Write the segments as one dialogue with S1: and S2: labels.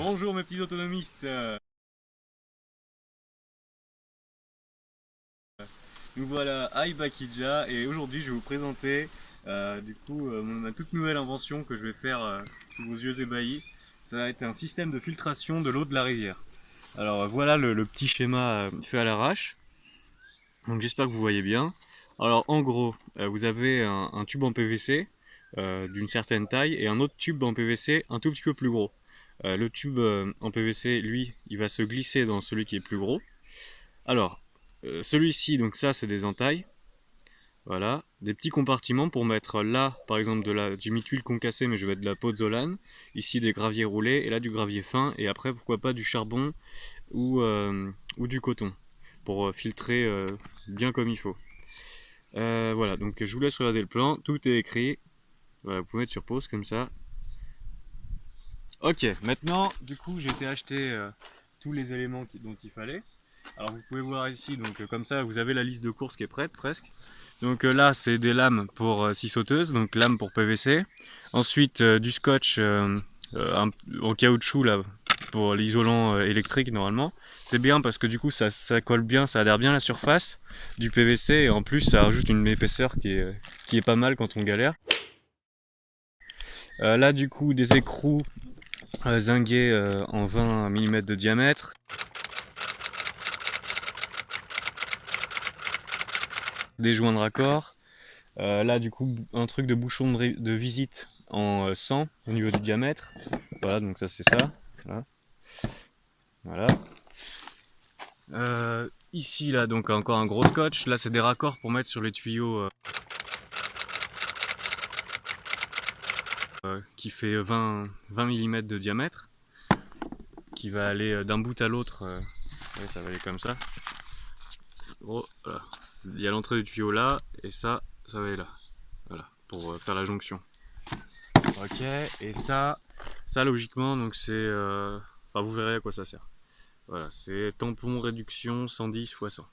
S1: Bonjour mes petits autonomistes. Nous voilà à Ibakidja et aujourd'hui je vais vous présenter ma toute nouvelle invention que je vais faire sous vos yeux ébahis. Ça va être un système de filtration de l'eau de la rivière. Alors voilà le petit schéma fait à l'arrache. Donc j'espère que vous voyez bien. Alors en gros, vous avez un tube en PVC d'une certaine taille et un autre tube en PVC un tout petit peu plus gros. Le tube en PVC, lui, il va se glisser dans celui qui est plus gros. Alors, celui-ci, donc ça, c'est des entailles. Voilà, des petits compartiments pour mettre là, par exemple, j'ai mis tuile concassée, mais je vais mettre de la pozzolane. Ici, des graviers roulés, et là, du gravier fin. Et après, pourquoi pas du charbon ou du coton pour filtrer bien comme il faut. Voilà, donc je vous laisse regarder le plan. Tout est écrit. Voilà, vous pouvez mettre sur pause comme ça. Ok, maintenant, du coup, j'ai été acheter tous les éléments dont il fallait. Alors vous pouvez voir ici, donc comme ça vous avez la liste de courses qui est prête presque. Donc là c'est des lames pour scie sauteuse, donc lames pour PVC. Ensuite du scotch en caoutchouc là pour l'isolant électrique normalement. C'est bien parce que du coup ça colle bien, ça adhère bien à la surface du PVC et en plus ça rajoute une épaisseur qui est pas mal quand on galère. Là du coup des écrous zingués en 20 mm de diamètre. Des joints de raccord, là du coup un truc de bouchon de visite en 100 au niveau du diamètre, voilà donc ça c'est ça, voilà. Ici là donc encore un gros scotch, là c'est des raccords pour mettre sur les tuyaux qui fait 20 mm de diamètre, qui va aller d'un bout à l'autre, ouais, ça va aller comme ça. Oh, voilà. Il y a l'entrée du tuyau là, et ça va aller là. Voilà, pour faire la jonction. Ok, et ça logiquement, donc c'est... Enfin, vous verrez à quoi ça sert. Voilà, c'est tampon réduction 110 x 100.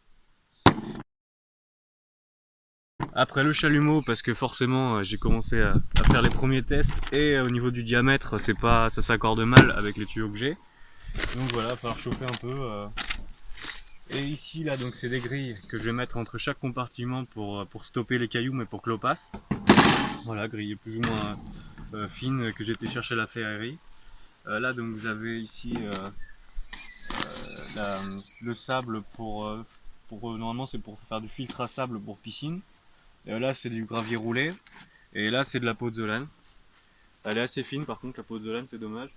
S1: Après le chalumeau, parce que forcément j'ai commencé à faire les premiers tests, et au niveau du diamètre, ça s'accorde mal avec les tuyaux que j'ai. Donc voilà, il va falloir chauffer un peu. Et ici là donc c'est des grilles que je vais mettre entre chaque compartiment pour stopper les cailloux mais pour que l'eau passe. Voilà, grille plus ou moins fine que j'ai été chercher à la ferrerie. Là donc vous avez ici le sable normalement c'est pour faire du filtre à sable pour piscine. Là c'est du gravier roulé et là c'est de la pozzolane. Elle est assez fine par contre la pozzolane, c'est dommage.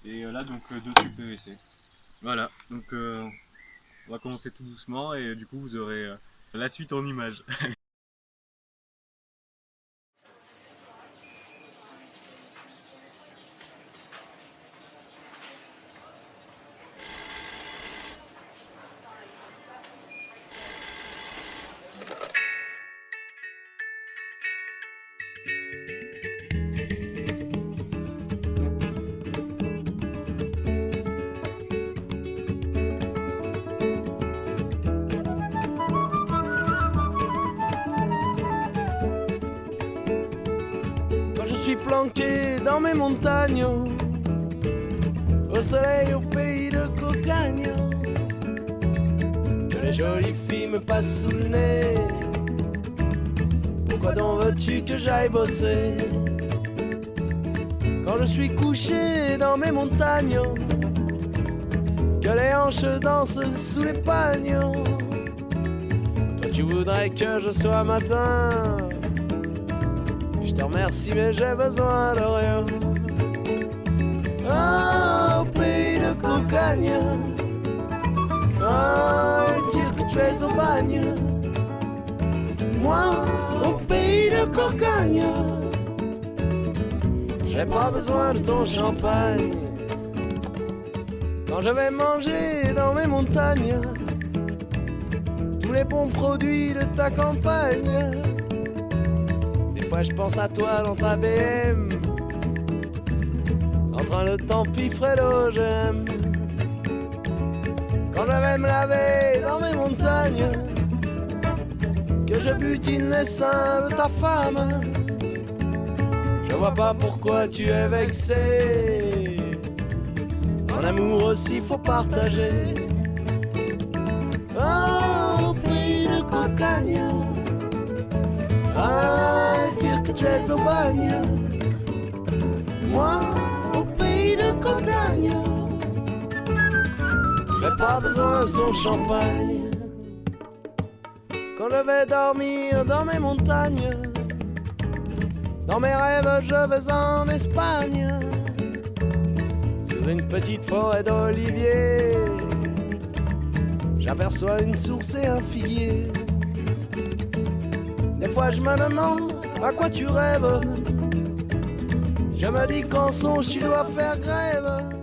S1: Et là donc deux tubes PVC. Voilà, donc on va commencer tout doucement et du coup vous aurez la suite en images.
S2: Je suis planqué dans mes montagnes, au soleil, au pays de cocagne, que les jolies filles me passent sous le nez. Pourquoi donc veux-tu que j'aille bosser quand je suis couché dans mes montagnes, que les hanches dansent sous les pagnes? Toi tu voudrais que je sois matin. Je te remercie mais j'ai besoin de rien. Ah, au pays de cocagne, ah, dire que tu es au bagne. Moi, au pays de cocagne, j'ai pas besoin de ton champagne. Quand je vais manger dans mes montagnes tous les bons produits de ta campagne, je pense à toi dans ta BM, en train de t'empiffrer l'OGM. Quand je vais me laver dans mes montagnes, que je butine les seins de ta femme, je vois pas pourquoi tu es vexé. Ton amour aussi faut partager. Oh, au pays de Cocagne, ah, dire que tu es au bagne. Moi, au pays de Cocagne, j'ai pas besoin de ton champagne. Quand je vais dormir dans mes montagnes, dans mes rêves je vais en Espagne, sous une petite forêt d'oliviers, j'aperçois une source et un figuier. Des fois je me demande à quoi tu rêves. Je me dis qu'en songe tu dois faire grève.